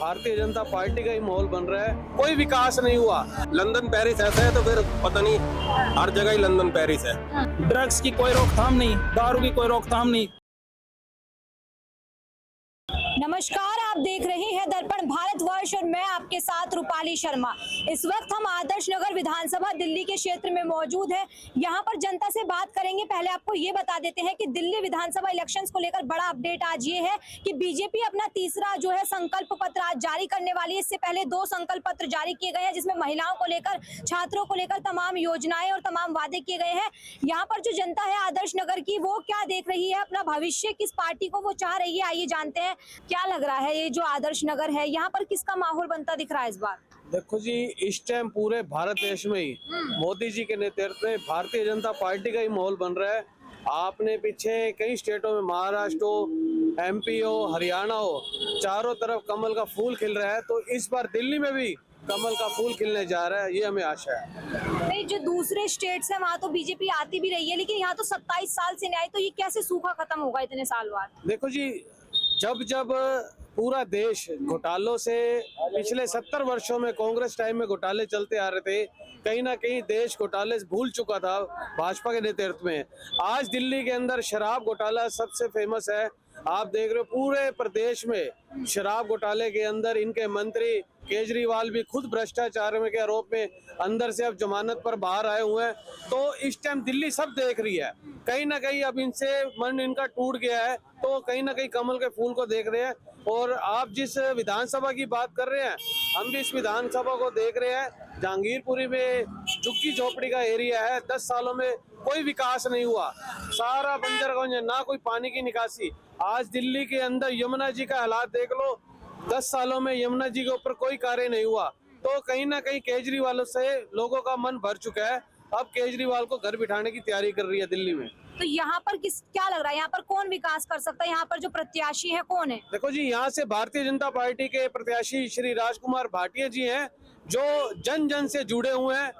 Bharatiya Janata party का ही माहौल बन रहा है, कोई विकास नहीं हुआ। लंदन पेरिस ऐसा है तो फिर पता नहीं, हर जगह ही लंदन पेरिस है। ड्रग्स की कोई रोकथाम नहीं, दारू की कोई रोकथाम नहीं। नमस्कार, आप देख रहे हैं दर्पण भारतवर्ष और मैं आपके साथ रूपाली शर्मा। इस वक्त हम आदर्श नगर विधानसभा दिल्ली के क्षेत्र में मौजूद हैं। यहां पर जनता से बात करेंगे। पहले आपको ये बता देते हैं कि दिल्ली विधानसभा इलेक्शंस को लेकर बड़ा अपडेट आज ये है कि बीजेपी अपना तीसरा जो है संकल्प पत्र आज जारी करने वाली है। इससे पहले 2 संकल्प पत्र जारी किए गए हैं, जिसमें महिलाओं को लेकर, छात्रों को लेकर तमाम योजनाएं और तमाम वादे किए गए हैं। यहाँ पर जो जनता है आदर्श नगर की, वो क्या देख रही है, अपना भविष्य किस पार्टी को वो चाह रही है, आइए जानते हैं। क्या लग रहा है, ये जो आदर्श नगर है यहाँ पर किसका माहौल बनता दिख रहा है इस बार? देखो जी, इस टाइम पूरे भारत देश में ही मोदी जी के नेतृत्व में भारतीय जनता पार्टी का ही माहौल बन रहा है। आपने पीछे कई स्टेटों में, महाराष्ट्र हो, MP हो, हरियाणा हो, चारों तरफ कमल का फूल खिल रहा है। तो इस बार दिल्ली में भी कमल का फूल खिलने जा रहा है, ये हमें आशा है। नहीं, जो दूसरे स्टेट्स हैं वहाँ तो बीजेपी आती भी रही है, लेकिन यहाँ तो 27 साल से नहीं आई, तो ये कैसे सूखा खत्म होगा इतने साल बाद? देखो जी, जब पूरा देश घोटालों से, पिछले 70 वर्षों में कांग्रेस टाइम में घोटाले चलते आ रहे थे, कहीं ना कहीं देश घोटाले से भूल चुका था भाजपा के नेतृत्व में। आज दिल्ली के अंदर शराब घोटाला सबसे फेमस है। आप देख रहे हो पूरे प्रदेश में शराब घोटाले के अंदर इनके मंत्री केजरीवाल भी खुद भ्रष्टाचार के आरोप में अंदर से अब जमानत पर बाहर आए हुए हैं। तो इस टाइम दिल्ली सब देख रही है, कहीं ना कहीं अब इनसे मन इनका टूट गया है, तो कहीं ना कहीं कमल के फूल को देख रहे हैं। और आप जिस विधानसभा की बात कर रहे हैं, हम भी इस विधानसभा को देख रहे हैं। जहांगीरपुरी में झुग्गी झोपड़ी का एरिया है, 10 सालों में कोई विकास नहीं हुआ, सारा बंजर, ना कोई पानी की निकासी। आज दिल्ली के अंदर यमुना जी का हालात देख लो, 10 सालों में यमुना जी के ऊपर कोई कार्य नहीं हुआ। तो कहीं ना कहीं केजरीवाल से लोगों का मन भर चुका है। अब केजरीवाल को घर बिठाने की तैयारी कर रही है दिल्ली में। तो यहाँ पर क्या लग रहा है, यहाँ पर कौन विकास कर सकता है, यहाँ पर जो प्रत्याशी है कौन है? देखो जी, यहाँ से भारतीय जनता पार्टी के प्रत्याशी श्री राजकुमार भाटिया जी हैं, जो जन जन से जुड़े हुए हैं।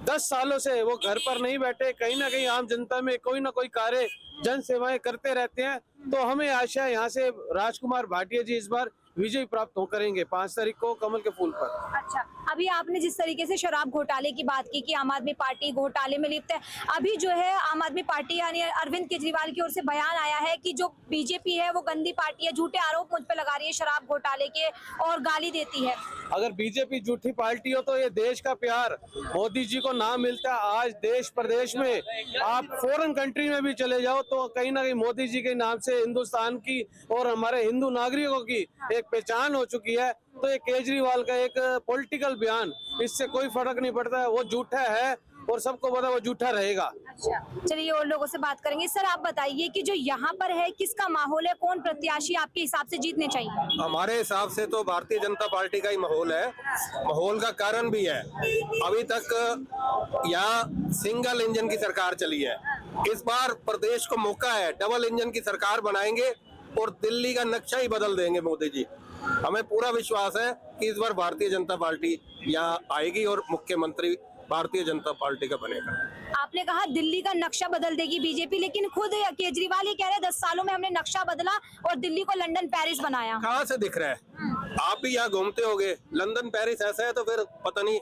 10 सालों से वो घर पर नहीं बैठे, कहीं ना कहीं आम जनता में कोई ना कोई कार्य, जन सेवाएं करते रहते हैं। तो हमें आशा है यहाँ से राजकुमार भाटिया जी इस बार विजय प्राप्त करेंगे 5 तारीख को कमल के फूल पर। अच्छा, अभी आपने जिस तरीके से शराब घोटाले की बात की कि आम आदमी पार्टी घोटाले में लिप्त है, अभी जो है आम आदमी पार्टी यानी अरविंद केजरीवाल की ओर से बयान आया है कि जो बीजेपी है वो गंदी पार्टी है, झूठे आरोप मुझ पे लगा रही है शराब घोटाले के और गाली देती है। अगर बीजेपी झूठी पार्टी हो तो ये देश का प्यार मोदी जी को ना मिलता। आज देश प्रदेश में, आप फॉरेन कंट्री में भी चले जाओ तो कहीं ना कहीं मोदी जी के नाम से हिंदुस्तान की और हमारे हिंदू नागरिकों की एक पहचान हो चुकी है। तो ये केजरीवाल का एक पॉलिटिकल बयान, इससे कोई फर्क नहीं पड़ता है, वो झूठा है और सबको पता वो झूठा रहेगा। अच्छा, चलिए और लोगों से बात करेंगे। सर, आप बताइए कि जो यहाँ पर है किसका माहौल है, कौन प्रत्याशी आपके हिसाब से जीतने चाहिए? हमारे हिसाब से तो भारतीय जनता पार्टी का ही माहौल है। माहौल का कारण भी है, अभी तक यहाँ सिंगल इंजन की सरकार चली है। इस बार प्रदेश को मौका है, डबल इंजन की सरकार बनाएंगे और दिल्ली का नक्शा ही बदल देंगे मोदी जी। हमें पूरा विश्वास है कि इस बार भारतीय जनता पार्टी यहाँ आएगी और मुख्यमंत्री भारतीय जनता पार्टी का बनेगा। आपने कहा दिल्ली का नक्शा बदल देगी बीजेपी, लेकिन खुद केजरीवाल ये कह रहे हैं 10 सालों में हमने नक्शा बदला और दिल्ली को लंदन पेरिस बनाया। कहाँ से दिख रहा है? आप भी यहाँ घूमते होगे, लंदन पेरिस ऐसा है तो फिर पता नहीं,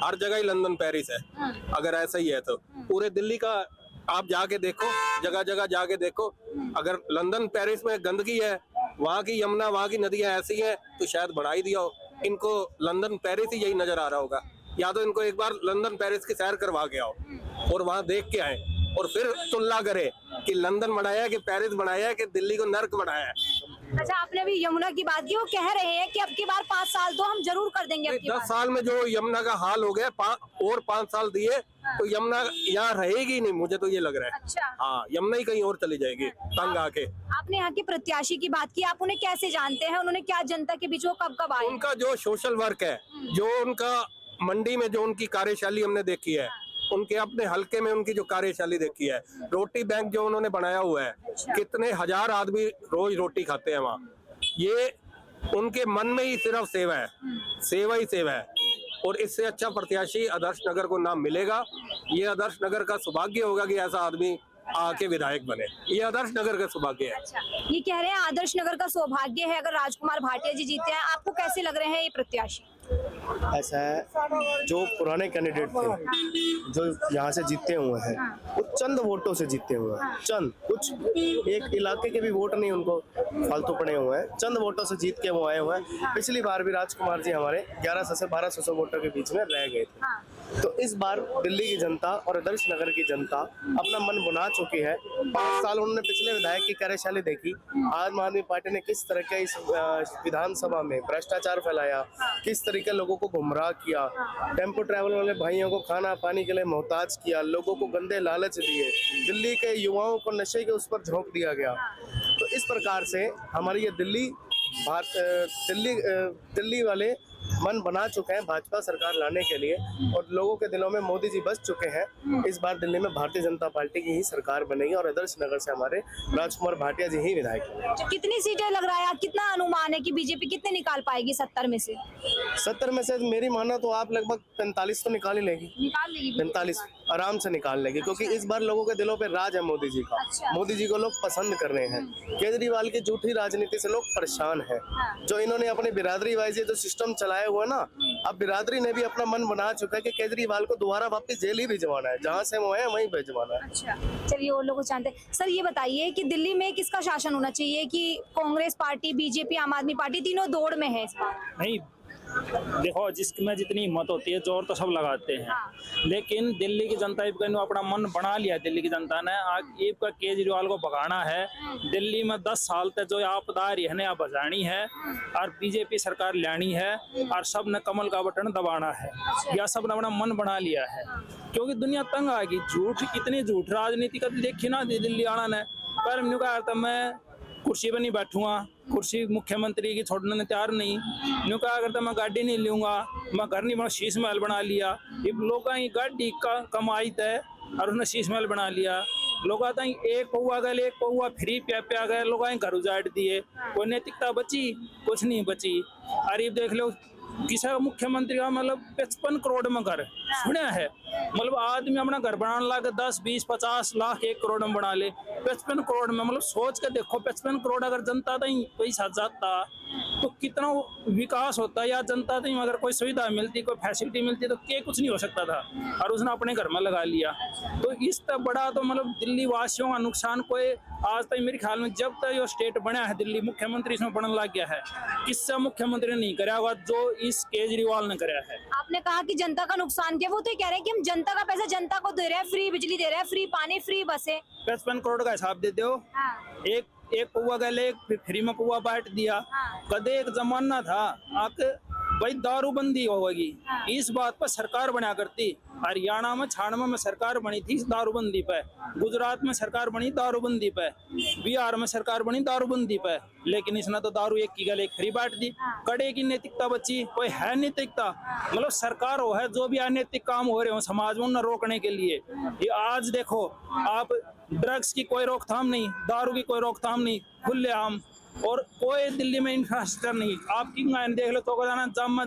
हर जगह ही लंदन पेरिस है। अगर ऐसा ही है तो पूरे दिल्ली का आप जाके देखो, जगह जगह जाके देखो। अगर लंदन पेरिस में गंदगी है, वहाँ की यमुना, वहाँ की नदियाँ ऐसी हैं तो शायद बढ़ा ही दिया हो। इनको लंदन पेरिस ही यही नजर आ रहा होगा, या तो इनको एक बार लंदन पेरिस की सैर करवा के आओ और वहाँ देख के आए और फिर तुलना करे कि लंदन बनाया है कि पेरिस बनाया है कि दिल्ली को नर्क बनाया है। अच्छा, आपने अभी यमुना की बात की, वो कह रहे हैं कि अब की बार 5 साल तो हम जरूर कर देंगे। 10 साल में जो यमुना का हाल हो गया, और 5 साल दिए तो यमुना यहाँ रहेगी नहीं, मुझे तो ये लग रहा है। अच्छा, हाँ, यमुना ही कहीं और चली जाएगी तंग आके। आपने यहाँ के प्रत्याशी की बात की, आप उन्हें कैसे जानते हैं, उन्होंने क्या जनता के बीच वो कब कब आए? उनका जो सोशल वर्क है, जो उनका मंडी में जो उनकी कार्यशैली हमने देखी है, उनके अपने हलके में उनकी जो कार्यशैली देखी है, रोटी बैंक जो उन्होंने बनाया हुआ है, कितने हजार आदमी रोज रोटी खाते हैं वहाँ। ये उनके मन में ही सिर्फ सेवा है, सेवा ही सेवा है। और इससे अच्छा प्रत्याशी आदर्श नगर को ना मिलेगा। ये आदर्श नगर का सौभाग्य होगा कि ऐसा आदमी आके विधायक बने। ये आदर्श नगर का सौभाग्य है। अच्छा, ये कह रहे हैं आदर्श नगर का सौभाग्य है अगर राजकुमार भाटिया जी जीते हैं। आपको कैसे लग रहे हैं ये प्रत्याशी? ऐसा है, जो पुराने कैंडिडेट थे जो यहाँ से जीते हुए हैं वो चंद वोटों से जीते हुए हैं, चंद, कुछ एक इलाके के भी वोट नहीं उनको फालतू पड़े हुए हैं, चंद वोटों से जीत के वो आए हुए हैं। पिछली बार भी राजकुमार जी हमारे 1100 से 1200 वोटों के बीच में रह गए थे। तो इस बार दिल्ली की जनता और आदर्श नगर की जनता अपना मन बना चुकी है। 5 साल उन्होंने पिछले विधायक की कार्यशैली देखी, आम आदमी पार्टी ने किस तरह के इस विधानसभा में भ्रष्टाचार फैलाया, किस तरीके लोगों को गुमराह किया, टेम्पो ट्रैवल वाले भाइयों को खाना पानी के लिए मोहताज किया, लोगों को गंदे लालच दिए, दिल्ली के युवाओं को नशे के उस पर झोंक दिया गया। तो इस प्रकार से हमारी ये दिल्ली वाले मन बना चुके हैं भाजपा सरकार लाने के लिए और लोगों के दिलों में मोदी जी बस चुके हैं। इस बार दिल्ली में भारतीय जनता पार्टी की ही सरकार बनेगी और आदर्श नगर से हमारे राजकुमार भाटिया जी ही विधायक बनेंगे। तो कितनी सीटें लग रहा है, कितना अनुमान है कि बीजेपी कितने निकाल पाएगी 70 में से? 70 में से मेरी माना तो आप लगभग 45 तो निकाल ही लेगी, निकाल लेगी 45 आराम से निकाल लेगी, क्योंकि इस बार लोगों के दिलों पे राज है मोदी जी का। अच्छा। मोदी जी को लोग पसंद कर रहे हैं। केजरीवाल की झूठी राजनीति से लोग परेशान हैं। जो इन्होंने अपनी बिरादरी वाइज जो सिस्टम चलाया हुआ ना, अब बिरादरी ने भी अपना मन बना चुका है कि केजरीवाल को दोबारा वापस जेल ही भिजवाना है, जहाँ से वो है वहीं भिजवाना है। अच्छा, चलिए और लोग जानते हैं। सर ये बताइए कि दिल्ली में किसका शासन होना चाहिए, कि कांग्रेस पार्टी, बीजेपी, आम आदमी पार्टी तीनों दौड़ में है इस बार? नहीं, देखो जिसमें जितनी हिम्मत होती है जोर तो सब लगाते हैं, लेकिन दिल्ली की जनता ने अपना मन बना लिया। दिल्ली की जनता ने आगे केजरीवाल को भगाना है। दिल्ली में 10 साल तक जो आपदा रहने बजानी है और बीजेपी सरकार लानी है और सब ने कमल का बटन दबाना है। यह सब ने अपना मन बना लिया है, क्योंकि दुनिया तंग आ गई। झूठ, इतनी झूठ राजनीति का देखी ना दिल्ली आना ने। पर मैंने कहा मैं कुर्सी पर नहीं बैठूंगा, कुर्सी मुख्यमंत्री की छोड़ने तैयार नहीं। न्यू कहा करता मैं गाड़ी नहीं लूंगा, मैं घर नहीं बना, शीश महल बना लिया। ये लोग गाड़ी का कमाई तय और उसने शीश महल बना लिया। लोग आता एक पौआ गए, एक पौआ फ्री प्या गए, लोग घर उजाड़ दिए। कोई नैतिकता बची? कुछ नहीं बची। अरे देख लो किसी मुख्यमंत्री का मतलब 55 करोड़ में घर सुना है। मतलब आदमी अपना घर बनाने लगे 10, 20, 50 लाख 1 करोड़ में बना ले। 55 करोड़ में मतलब सोच के देखो, 55 करोड़ अगर जनता तक पैसा जाता तो कितना विकास होता, या जनता तक अगर कोई सुविधा मिलती, कोई फैसिलिटी मिलती तो क्या कुछ नहीं हो सकता था। और उसने अपने घर में लगा लिया। तो इस तक बड़ा तो मतलब दिल्ली वासियों का नुकसान कोई आज तक मेरे ख्याल में जब तक ये स्टेट बना है दिल्ली, मुख्यमंत्री इसमें बनने लग गया है, किससे मुख्यमंत्री ने नहीं कराया होगा जो इस केजरीवाल ने कराया है। आपने कहा कि जनता का नुकसान किया, वो तो ये कह रहे हैं कि हम जनता का पैसा जनता को दे रहे हैं, फ्री बिजली दे रहे हैं, फ्री पानी, फ्री बसें। 55 करोड़ का हिसाब देते हो, एक पौवा गले फ्री में पौवा बांट दिया। कदे एक जमाना था आके भाई दारूबंदी होगी, इस बात पर सरकार बना करती। हरियाणा में 96 में सरकार बनी थी दारूबंदी पे, गुजरात में सरकार बनी दारूबंदी पे, बिहार में सरकार बनी दारूबंदी पे, लेकिन इसने तो दारू एक की गले एक फ्री बांट दी। कड़े की नैतिकता बची? कोई है नैतिकता? मतलब सरकार हो है जो भी अनैतिक काम हो रहे हो समाज में उन्हें रोकने के लिए। ये आज देखो आप, ड्रग्स की कोई रोकथाम नहीं, दारू की कोई रोकथाम नहीं, खुलेआम, और कोई दिल्ली में इंफ्रास्ट्रक्चर नहीं। आपकी देख लो तो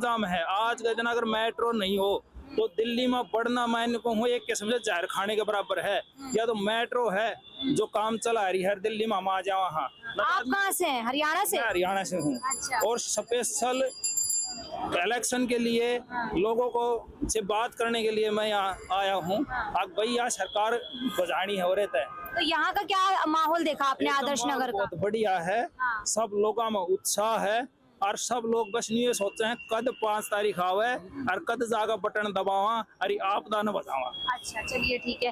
जाम है। आज का दिन अगर मेट्रो नहीं हो तो दिल्ली में बढ़ना मैं कहूँ एक किस्म से जहर खाने के बराबर है। या तो मेट्रो है जो काम चला रही है दिल्ली में, हम आ जाओ वहाँ। आप कहाँ से हैं? हरियाणा से? मैं हरियाणा से हूँ। अच्छा। और स्पेशल इलेक्शन के लिए लोगों को से बात करने के लिए मैं यहाँ आया हूँ। अब भाई यहाँ सरकार बजानी है और है। तो यहाँ का क्या माहौल देखा आपने आदर्श नगर का? बहुत बढ़िया है, सब लोगों में उत्साह है और सब लोग बस ये सोचते हैं कद 5 तारीख आवे और कद जागा बटन दबावा, अरे आपदा न बजावा। अच्छा, चलिए ठीक है।